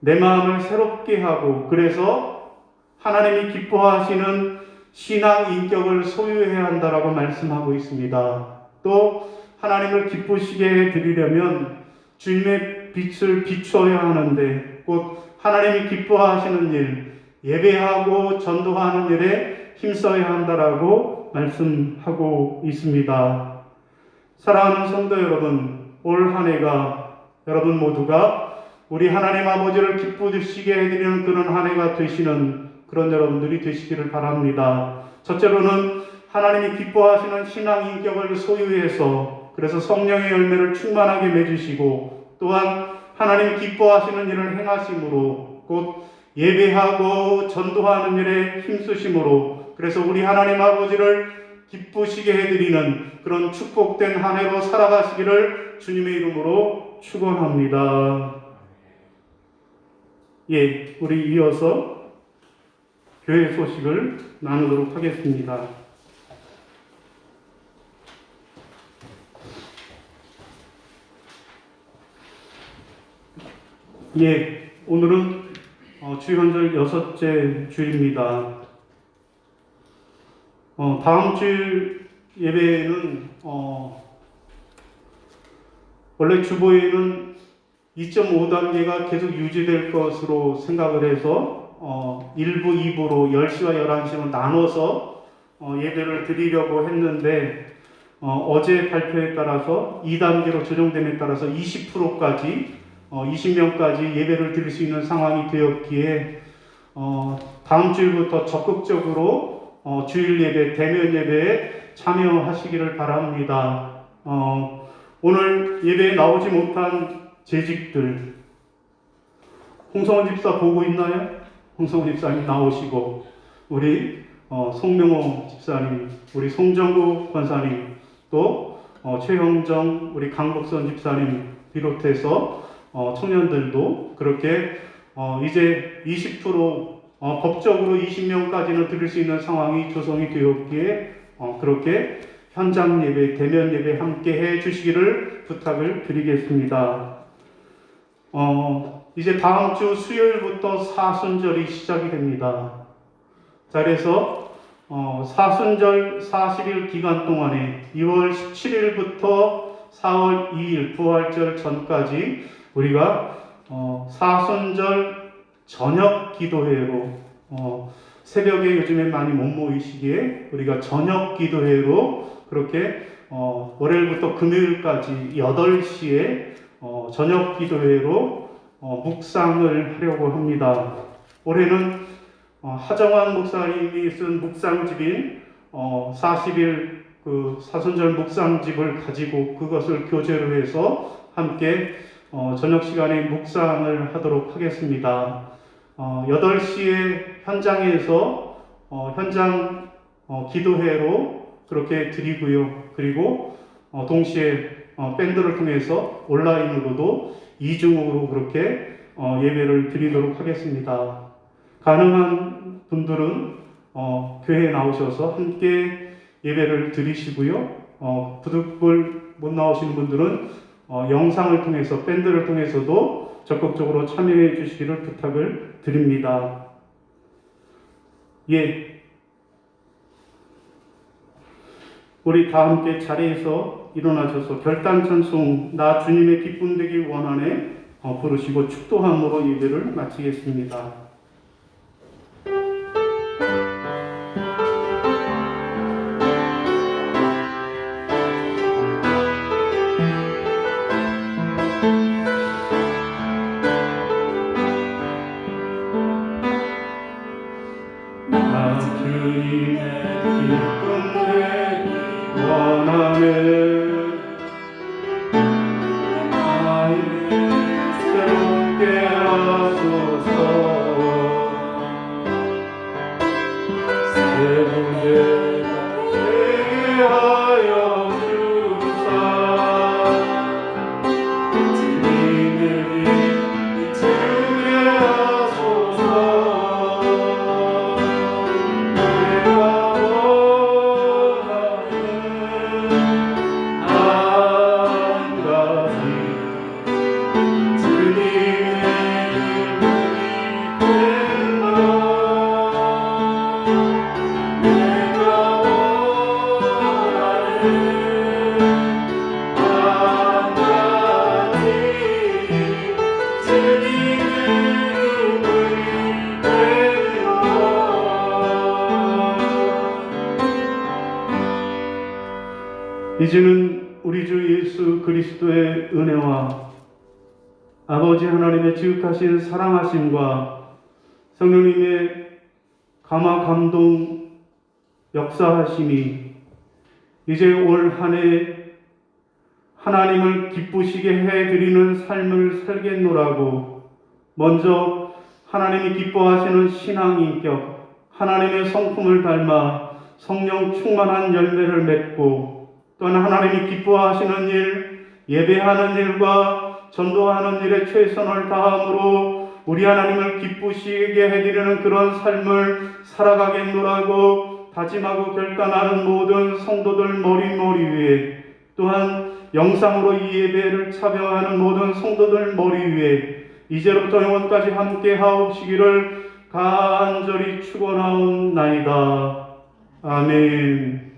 내 마음을 새롭게 하고, 그래서 하나님이 기뻐하시는 신앙 인격을 소유해야 한다라고 말씀하고 있습니다. 또 하나님을 기쁘시게 해드리려면 주님의 빛을 비춰야 하는데, 곧 하나님이 기뻐하시는 일, 예배하고 전도하는 일에 힘써야 한다라고 말씀하고 있습니다. 사랑하는 성도 여러분, 올 한 해가 여러분 모두가 우리 하나님 아버지를 기쁘시게 해드리는 그런 한 해가 되시는 그런 여러분들이 되시기를 바랍니다. 첫째로는 하나님이 기뻐하시는 신앙 인격을 소유해서, 그래서 성령의 열매를 충만하게 맺으시고, 또한 하나님이 기뻐하시는 일을 행하심으로, 곧 예배하고 전도하는 일에 힘쓰심으로, 그래서 우리 하나님 아버지를 기쁘시게 해드리는 그런 축복된 한 해로 살아가시기를 주님의 이름으로 축원합니다. 예, 우리 이어서 교회 소식을 나누도록 하겠습니다. 예, 오늘은 주현절 6째 주일입니다. 다음 주일 예배는 원래 주보에는 2.5단계가 계속 유지될 것으로 생각을 해서 1부, 2부로 10시와 11시로 나눠서 예배를 드리려고 했는데, 어제 발표에 따라서 2단계로 조정됨에 따라서 20%까지 20명까지 예배를 드릴 수 있는 상황이 되었기에 다음 주일부터 적극적으로 주일 예배, 대면 예배에 참여하시기를 바랍니다. 오늘 예배에 나오지 못한 재직들, 홍성원 집사 보고 있나요? 홍성원 집사님 나오시고, 우리 송명호 집사님, 우리 송정구 권사님, 또 최형정, 우리 강복선 집사님 비롯해서 청년들도 그렇게 이제 20% 법적으로 20명까지는 드릴 수 있는 상황이 조성이 되었기에 그렇게 현장 예배, 대면 예배 함께 해 주시기를 부탁을 드리겠습니다. 이제 다음 주 수요일부터 사순절이 시작이 됩니다. 자, 그래서 사순절 40일 기간 동안에 2월 17일부터 4월 2일 부활절 전까지 우리가 사순절 저녁 기도회로, 새벽에 요즘에 많이 못 모이시기에 우리가 저녁 기도회로 그렇게 월요일부터 금요일까지 8시에 저녁 기도회로 묵상을 하려고 합니다. 올해는 하정환 목사님이 쓴 묵상집인 40일 그 사순절 묵상집을 가지고 그것을 교재로 해서 함께 저녁 시간에 묵상을 하도록 하겠습니다. 8시에 현장에서 현장 기도회로 그렇게 드리고요. 그리고 동시에 밴드를 통해서 온라인으로도 이중으로 그렇게 예배를 드리도록 하겠습니다. 가능한 분들은 교회에 나오셔서 함께 예배를 드리시고요. 부득불 못 나오시는 분들은 영상을 통해서 밴드를 통해서도 적극적으로 참여해 주시기를 부탁을 드립니다. 예, 우리 다 함께 자리에서 일어나셔서 결단 찬송 나 주님의 기쁨 되기 원하네 부르시고 축도함으로 예배를 마치겠습니다. 나 주님의 기쁨 되기 원하네 나의 새롭게 하소서 새롭게 되게 하여 주사 주님의 빛 비추게 하소서 내가 원하는 한 가지 주님의 기쁨이 된다 내가 원하는 한 가지 주님의 기쁨이 된다 이제는 우리 주 예수 그리스도의 은혜와 아버지 하나님의 지극하신 사랑하심과 성령님의 감화 감동 역사하심이 이제 올 한 해 하나님을 기쁘시게 해드리는 삶을 살겠노라고 먼저 하나님이 기뻐하시는 신앙인격 하나님의 성품을 닮아 성령 충만한 열매를 맺고 또한 하나님이 기뻐하시는 일, 예배하는 일과 전도하는 일에 최선을 다함으로 우리 하나님을 기쁘시게 해드리는 그런 삶을 살아가겠노라고 다짐하고 결단하는 모든 성도들 머리 위에 또한 영상으로 이 예배를 참여하는 모든 성도들 머리 위에 이제로부터 영원까지 함께 하옵시기를 간절히 축원하옵나이다. 아멘.